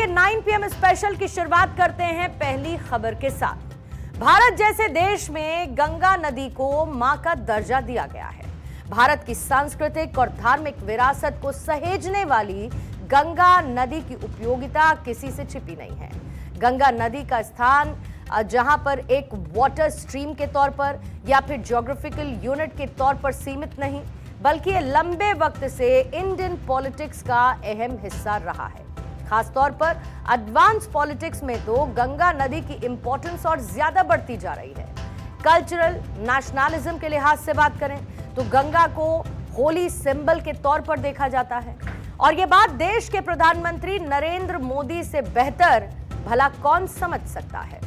आइए 9 PM special की शुरुआत करते हैं पहली खबर के साथ। भारत जैसे देश में गंगा नदी को मां का दर्जा दिया गया है। भारत की सांस्कृतिक और धार्मिक विरासत को सहेजने वाली गंगा नदी की उपयोगिता किसी से छिपी नहीं है। गंगा नदी का स्थान जहां पर एक वाटर स्ट्रीम के तौर पर या फिर ज्योग्राफिकल यूनिट के तौर पर सीमित नहीं, बल्कि ये लंबे वक्त से इंडियन पॉलिटिक्स का अहम हिस्सा रहा है। खासतौर पर एडवांस पॉलिटिक्स में तो गंगा नदी की इंपॉर्टेंस और ज्यादा बढ़ती जा रही है। कल्चरल नेशनलिज्म के लिहाज से बात करें तो गंगा को होली सिंबल के तौर पर देखा जाता है और ये बात देश के प्रधानमंत्री नरेंद्र मोदी से बेहतर भला कौन समझ सकता है।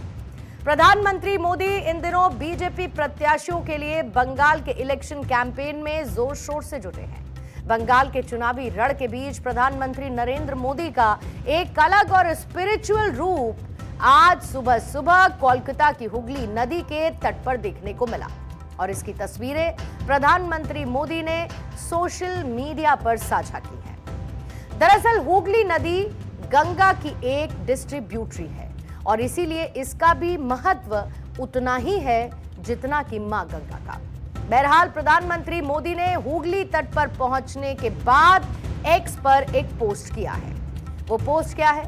प्रधानमंत्री मोदी इन दिनों बीजेपी प्रत्याशियों के लिए बंगाल के इलेक्शन कैंपेन में जोर शोर से जुटे हैं। बंगाल के चुनावी रण के बीच प्रधानमंत्री नरेंद्र मोदी का एक अलग और स्पिरिचुअल रूप आज सुबह सुबह कोलकाता की हुगली नदी के तट पर देखने को मिला और इसकी तस्वीरें प्रधानमंत्री मोदी ने सोशल मीडिया पर साझा की हैं। दरअसल हुगली नदी गंगा की एक डिस्ट्रीब्यूटरी है और इसीलिए इसका भी महत्व उतना ही है जितना कि मां गंगा का। बहरहाल प्रधानमंत्री मोदी ने हुगली तट पर पहुंचने के बाद एक्स पर एक पोस्ट किया है। वो पोस्ट क्या है?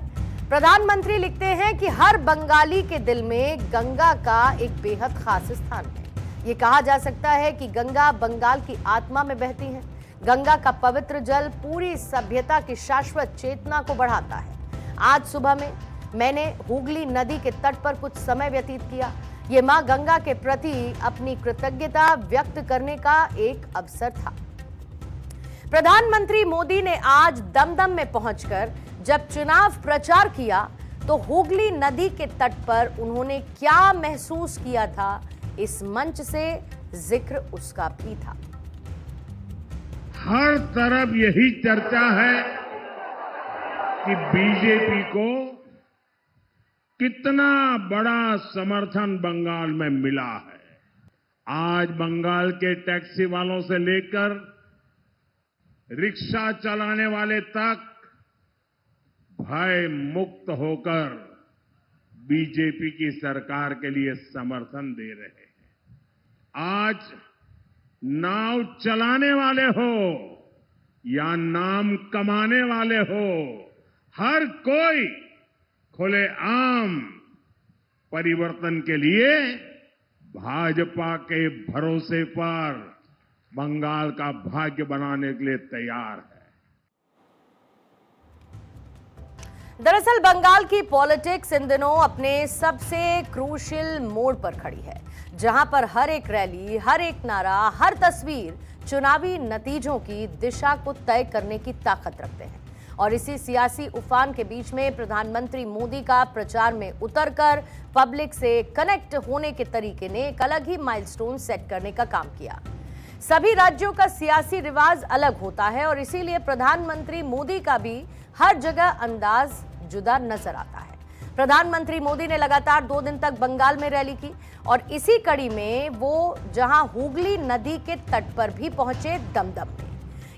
प्रधानमंत्री लिखते हैं कि हर बंगाली के दिल में गंगा का एक बेहद खास स्थान है। ये कहा जा सकता है कि गंगा बंगाल की आत्मा में बहती है। गंगा का पवित्र जल पूरी सभ्यता की शाश्वत चेतना को बढ़ाता है। आज सुबह में मैंने हुगली नदी के तट पर कुछ समय व्यतीत किया। ये मां गंगा के प्रति अपनी कृतज्ञता व्यक्त करने का एक अवसर था। प्रधानमंत्री मोदी ने आज दमदम में पहुंचकर जब चुनाव प्रचार किया तो हुगली नदी के तट पर उन्होंने क्या महसूस किया था, इस मंच से जिक्र उसका भी था। हर तरफ यही चर्चा है कि बीजेपी को कितना बड़ा समर्थन बंगाल में मिला है। आज बंगाल के टैक्सी वालों से लेकर रिक्शा चलाने वाले तक भय मुक्त होकर बीजेपी की सरकार के लिए समर्थन दे रहे हैं। आज नाव चलाने वाले हो या नाम कमाने वाले हो, हर कोई खुलेआम परिवर्तन के लिए भाजपा के भरोसे पर बंगाल का भाग्य बनाने के लिए तैयार है। दरअसल बंगाल की पॉलिटिक्स इन दिनों अपने सबसे क्रूशियल मोड़ पर खड़ी है, जहां पर हर एक रैली, हर एक नारा, हर तस्वीर चुनावी नतीजों की दिशा को तय करने की ताकत रखते हैं। और इसी सियासी उफान के बीच में प्रधानमंत्री मोदी का प्रचार में उतरकर पब्लिक से कनेक्ट होने के तरीके ने एक अलग ही माइलस्टोन सेट करने का काम किया। सभी राज्यों का सियासी रिवाज अलग होता है और इसीलिए प्रधानमंत्री मोदी का भी हर जगह अंदाज जुदा नजर आता है। प्रधानमंत्री मोदी ने लगातार 2 दिन तक बंगाल में रैली की और इसी कड़ी में वो जहां हुगली नदी के तट पर भी पहुंचे दमदम में।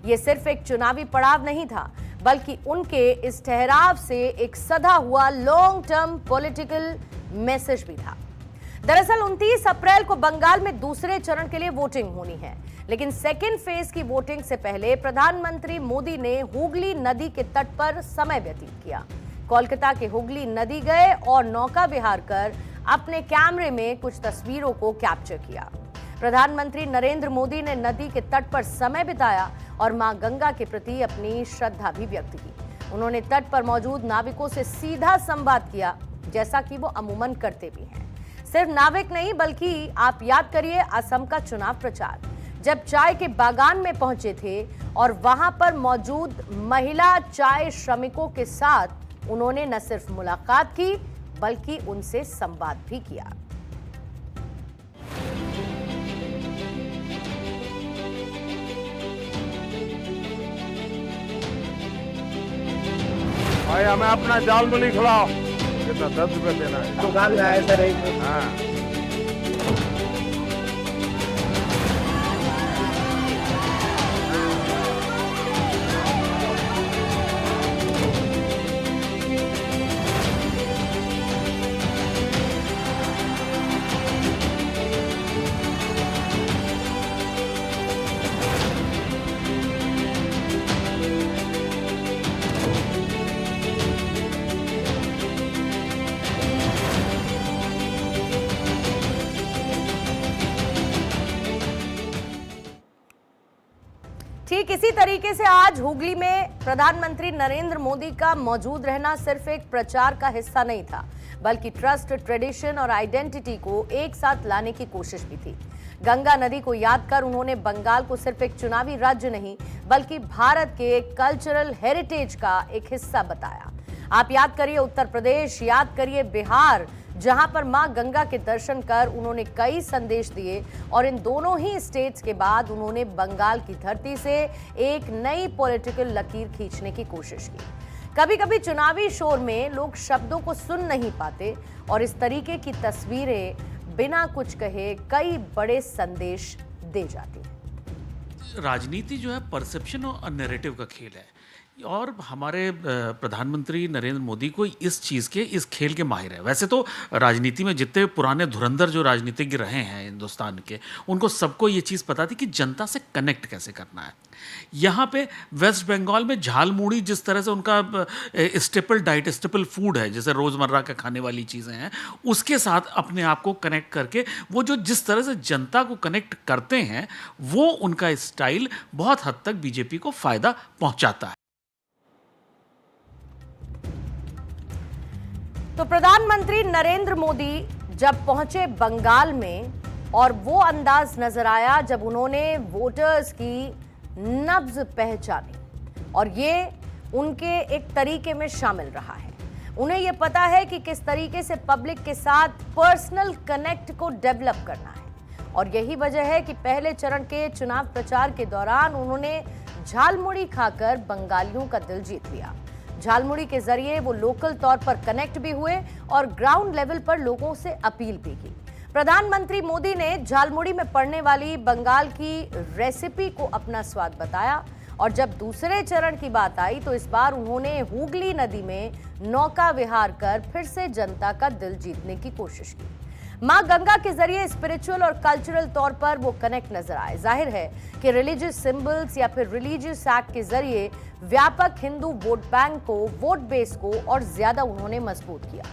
ये सिर्फ एक चुनावी पड़ाव नहीं था, बल्कि उनके इस ठहराव से एक सधा हुआ लॉन्ग टर्म पॉलिटिकल मैसेज भी था। दरअसल 29 अप्रैल को बंगाल में दूसरे चरण के लिए वोटिंग होनी है, लेकिन सेकेंड फेज की वोटिंग से पहले प्रधानमंत्री मोदी ने हुगली नदी के तट पर समय व्यतीत किया। कोलकाता के हुगली नदी गए और नौका विहार कर अपने कैमरे में कुछ तस्वीरों को कैप्चर किया। प्रधानमंत्री नरेंद्र मोदी ने नदी के तट पर समय बिताया और मां गंगा के प्रति अपनी श्रद्धा भी व्यक्त की। उन्होंने तट पर मौजूद नाविकों से सीधा संवाद किया, जैसा कि वो अमूमन करते भी हैं। सिर्फ नाविक नहीं, बल्कि आप याद करिए असम का चुनाव प्रचार, जब चाय के बागान में पहुंचे थे और वहां पर मौजूद महिला चाय श्रमिकों के साथ उन्होंने न सिर्फ मुलाकात की, बल्कि उनसे संवाद भी किया। भाई हमें अपना जाल मूली खिलाओ। कितना 10 रुपए देना है? दुकान में आए सर। हाँ। ठीक इसी तरीके से आज हुगली में प्रधानमंत्री नरेंद्र मोदी का मौजूद रहना सिर्फ एक प्रचार का हिस्सा नहीं था, बल्कि ट्रस्ट, ट्रेडिशन और आइडेंटिटी को एक साथ लाने की कोशिश भी थी। गंगा नदी को याद कर उन्होंने बंगाल को सिर्फ एक चुनावी राज्य नहीं, बल्कि भारत के कल्चरल हेरिटेज का एक हिस्सा बताया। आप याद करिए उत्तर प्रदेश, याद करिए बिहार, जहां पर मां गंगा के दर्शन कर उन्होंने कई संदेश दिए और इन दोनों ही स्टेट्स के बाद उन्होंने बंगाल की धरती से एक नई पॉलिटिकल लकीर खींचने की कोशिश की। कभी कभी चुनावी शोर में लोग शब्दों को सुन नहीं पाते और इस तरीके की तस्वीरें बिना कुछ कहे कई बड़े संदेश दे जाती हैं। राजनीति जो है परसेप्शन और नैरेटिव का खेल है और हमारे प्रधानमंत्री नरेंद्र मोदी को इस खेल के माहिर है। वैसे तो राजनीति में जितने पुराने धुरंधर जो राजनीतिज्ञ रहे हैं हिंदुस्तान के, उनको सबको ये चीज़ पता थी कि जनता से कनेक्ट कैसे करना है। यहाँ पे वेस्ट बंगाल में झालमुड़ी जिस तरह से उनका स्टेपल डाइट, स्टेपल फूड है, जैसे रोज़मर्रा का खाने वाली चीज़ें हैं, उसके साथ अपने आप को कनेक्ट करके वो जो जिस तरह से जनता को कनेक्ट करते हैं, वो उनका स्टाइल बहुत हद तक बीजेपी को फ़ायदा पहुँचाता है। तो प्रधानमंत्री नरेंद्र मोदी जब पहुंचे बंगाल में और वो अंदाज नजर आया जब उन्होंने वोटर्स की नब्ज पहचानी और ये उनके एक तरीके में शामिल रहा है। उन्हें ये पता है कि किस तरीके से पब्लिक के साथ पर्सनल कनेक्ट को डेवलप करना है और यही वजह है कि पहले चरण के चुनाव प्रचार के दौरान उन्होंने झालमुड़ी खाकर बंगालियों का दिल जीत लिया। झालमुड़ी के जरिए वो लोकल तौर पर कनेक्ट भी हुए और ग्राउंड लेवल पर लोगों से अपील भी की। प्रधानमंत्री मोदी ने झालमुड़ी में पड़ने वाली बंगाल की रेसिपी को अपना स्वाद बताया और जब दूसरे चरण की बात आई तो इस बार उन्होंने हुगली नदी में नौका विहार कर फिर से जनता का दिल जीतने की कोशिश की। मां गंगा के जरिए स्पिरिचुअल और कल्चरल तौर पर वो कनेक्ट नजर आए। जाहिर है कि रिलीजियस सिंबल्स या फिर रिलीजियस एक्ट के जरिए व्यापक हिंदू वोट बैंक को, वोट बेस को और ज्यादा उन्होंने मजबूत किया।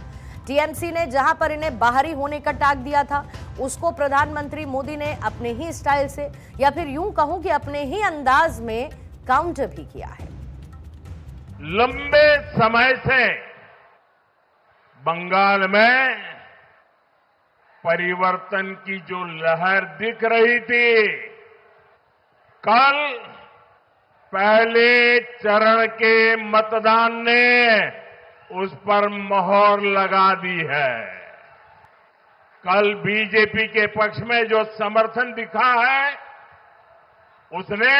टीएमसी ने जहां पर इन्हें बाहरी होने का टाक दिया था, उसको प्रधानमंत्री मोदी ने अपने ही स्टाइल से या फिर यूं कहूं कि अपने ही अंदाज में काउंटर भी किया है। लंबे समय से बंगाल में परिवर्तन की जो लहर दिख रही थी, कल पहले चरण के मतदान ने उस पर मोहर लगा दी है। कल बीजेपी के पक्ष में जो समर्थन दिखा है, उसने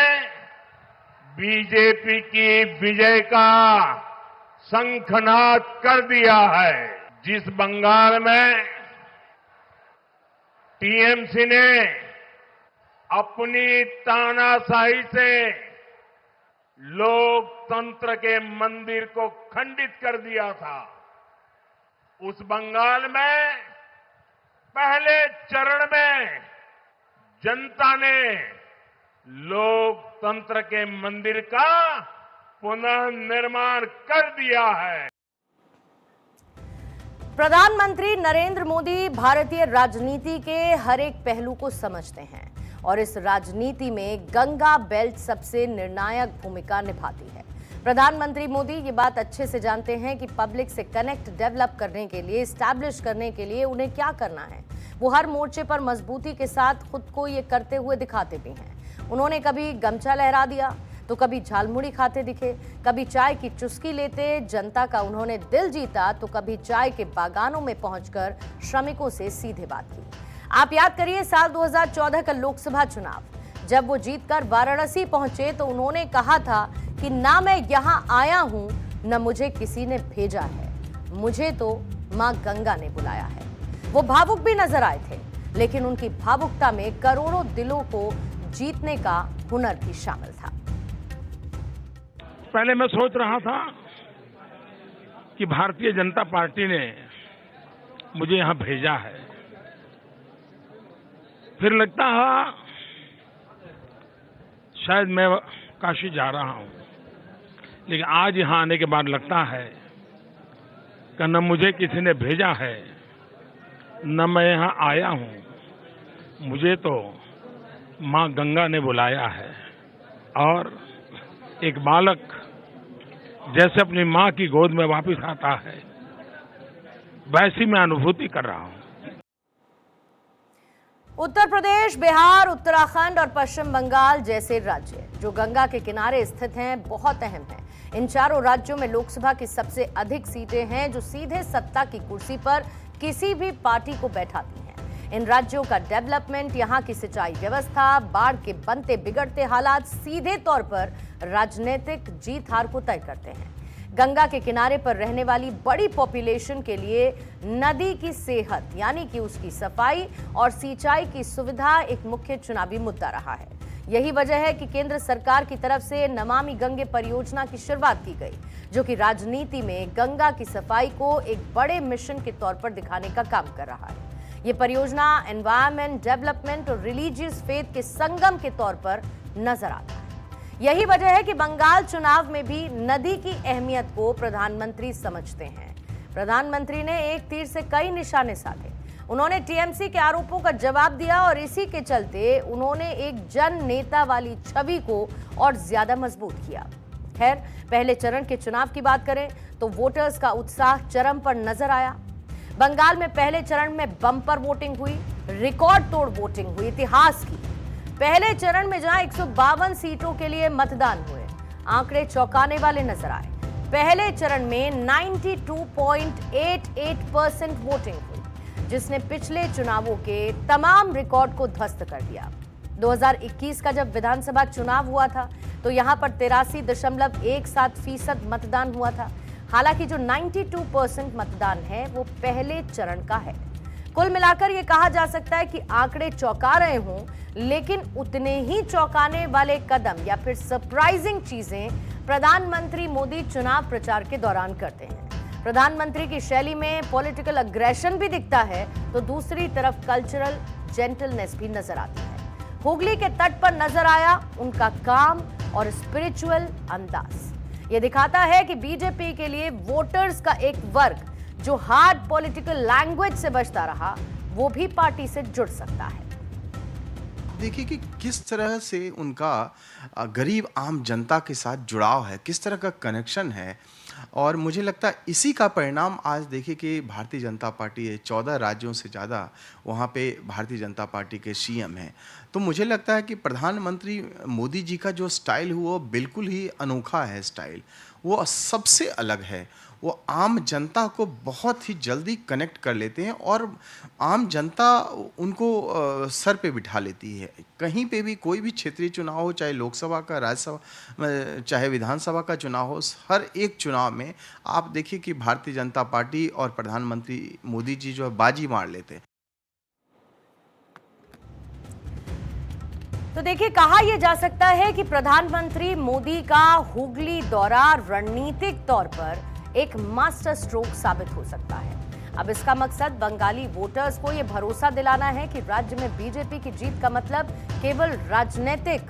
बीजेपी की विजय का शंखनाद कर दिया है। जिस बंगाल में टीएमसी ने अपनी तानाशाही से लोकतंत्र के मंदिर को खंडित कर दिया था, उस बंगाल में पहले चरण में जनता ने लोकतंत्र के मंदिर का पुनर्निर्माण कर दिया है। प्रधानमंत्री नरेंद्र मोदी भारतीय राजनीति के हर एक पहलू को समझते हैं और इस राजनीति में गंगा बेल्ट सबसे निर्णायक भूमिका निभाती है। प्रधानमंत्री मोदी ये बात अच्छे से जानते हैं कि पब्लिक से कनेक्ट डेवलप करने के लिए, एस्टैब्लिश करने के लिए उन्हें क्या करना है। वो हर मोर्चे पर मजबूती के साथ खुद को ये करते हुए दिखाते भी हैं। उन्होंने कभी गमछा लहरा दिया तो कभी झालमुड़ी खाते दिखे, कभी चाय की चुस्की लेते जनता का उन्होंने दिल जीता, तो कभी चाय के बागानों में पहुंचकर श्रमिकों से सीधे बात की। आप याद करिए साल 2014 का लोकसभा चुनाव, जब वो जीतकर वाराणसी पहुंचे तो उन्होंने कहा था कि ना मैं यहां आया हूं, न मुझे किसी ने भेजा है, मुझे तो मां गंगा ने बुलाया है। वो भावुक भी नजर आए थे, लेकिन उनकी भावुकता में करोड़ों दिलों को जीतने का हुनर भी शामिल था। पहले मैं सोच रहा था कि भारतीय जनता पार्टी ने मुझे यहां भेजा है, फिर लगता है शायद मैं काशी जा रहा हूं, लेकिन आज यहां आने के बाद लगता है कि न मुझे किसी ने भेजा है, न मैं यहां आया हूं, मुझे तो मां गंगा ने बुलाया है। और एक बालक जैसे अपनी मां की गोद में वापस आता है, वैसी मैं अनुभूति कर रहा हूं। उत्तर प्रदेश, बिहार, उत्तराखंड और पश्चिम बंगाल जैसे राज्य जो गंगा के किनारे स्थित हैं, बहुत अहम हैं। इन चारों राज्यों में लोकसभा की सबसे अधिक सीटें हैं जो सीधे सत्ता की कुर्सी पर किसी भी पार्टी को बैठाती हैं। इन राज्यों का डेवलपमेंट, यहाँ की सिंचाई व्यवस्था, बाढ़ के बनते बिगड़ते हालात सीधे तौर पर राजनीतिक जीत हार को तय करते हैं। गंगा के किनारे पर रहने वाली बड़ी पॉपुलेशन के लिए नदी की सेहत यानी कि उसकी सफाई और सिंचाई की सुविधा एक मुख्य चुनावी मुद्दा रहा है। यही वजह है कि केंद्र सरकार की तरफ से नमामि गंगे परियोजना की शुरुआत की गई, जो कि राजनीति में गंगा की सफाई को एक बड़े मिशन के तौर पर दिखाने का काम कर रहा है। ये परियोजना एनवायरमेंट, डेवलपमेंट और रिलीजियस फेथ के संगम के तौर पर नजर आता है। यही वजह है कि बंगाल चुनाव में भी नदी की अहमियत को प्रधानमंत्री समझते हैं। प्रधानमंत्री ने एक तीर से कई निशाने साधे। उन्होंने टीएमसी के आरोपों का जवाब दिया और इसी के चलते उन्होंने एक जन नेता वाली छवि को और ज्यादा मजबूत किया। खैर, पहले चरण के चुनाव की बात करें तो वोटर्स का उत्साह चरम पर नजर आया। बंगाल में पहले चरण में बम्पर वोटिंग हुई, रिकॉर्ड तोड़ वोटिंग हुई, इतिहास की। पहले चरण में जहां 152 सीटों के लिए मतदान हुए, आंकड़े चौंकाने वाले नजर आए। पहले चरण में 92.88% वोटिंग हुई, जिसने पिछले चुनावों के तमाम रिकॉर्ड को ध्वस्त कर दिया। 2021 का जब विधानसभा चुनाव हुआ था तो यहां पर 83.17% मतदान हुआ था। हालांकि जो 92% मतदान है वो पहले चरण का है। कुल मिलाकर ये कहा जा सकता है कि आंकड़े चौंका रहे हों, लेकिन उतने ही चौंकाने वाले कदम या फिर सरप्राइजिंग चीजें प्रधानमंत्री मोदी चुनाव प्रचार के दौरान करते हैं। प्रधानमंत्री की शैली में पॉलिटिकल अग्रेशन भी दिखता है तो दूसरी तरफ कल्चरल जेंटलनेस भी नजर आती है। हुगली के तट पर नजर आया उनका काम और स्पिरिचुअल अंदाज। ये दिखाता है कि बीजेपी के लिए वोटर्स का एक वर्ग जो हार्ड पॉलिटिकल लैंग्वेज से बचता रहा, वो भी पार्टी से जुड़ सकता है। देखिए कि किस तरह से उनका गरीब आम जनता के साथ जुड़ाव है, किस तरह का कनेक्शन है। और मुझे लगता है इसी का परिणाम आज देखिए कि भारतीय जनता पार्टी है, 14 राज्यों से ज़्यादा वहाँ पे भारतीय जनता पार्टी के सीएम हैं। तो मुझे लगता है कि प्रधानमंत्री मोदी जी का जो स्टाइल हुआ वो बिल्कुल ही अनोखा है। स्टाइल वो सबसे अलग है। वो आम जनता को बहुत ही जल्दी कनेक्ट कर लेते हैं और आम जनता उनको सर पे बिठा लेती है। कहीं पे भी कोई भी क्षेत्रीय चुनाव हो, चाहे लोकसभा का, राज्यसभा, चाहे विधानसभा का चुनाव हो, हर एक चुनाव में आप देखिए कि भारतीय जनता पार्टी और प्रधानमंत्री मोदी जी जो है बाजी मार लेते हैं। तो देखिए, कहा यह जा सकता है कि प्रधानमंत्री मोदी का हुगली दौरा रणनीतिक तौर पर एक मास्टर स्ट्रोक साबित हो सकता है। अब इसका मकसद बंगाली वोटर्स को यह भरोसा दिलाना है कि राज्य में बीजेपी की जीत का मतलब केवल राजनीतिक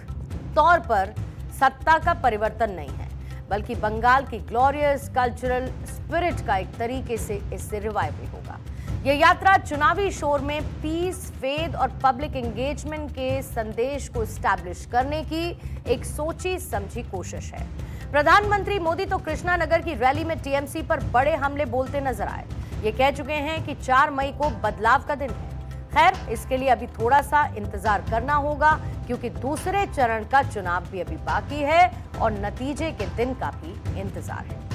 तौर पर सत्ता का परिवर्तन नहीं है, बल्कि बंगाल की ग्लोरियस कल्चरल स्पिरिट का एक तरीके से इससे रिवाइवल होगा। यह यात्रा चुनावी शोर में पीस, फेथ और पब्लिक एंगेजमेंट के संदेश को एस्टैब्लिश करने की एक सोची समझी कोशिश है। प्रधानमंत्री मोदी तो कृष्णा नगर की रैली में टीएमसी पर बड़े हमले बोलते नजर आए। ये कह चुके हैं कि 4 मई को बदलाव का दिन है। खैर, इसके लिए अभी थोड़ा सा इंतजार करना होगा, क्योंकि दूसरे चरण का चुनाव भी अभी बाकी है और नतीजे के दिन का भी इंतजार है।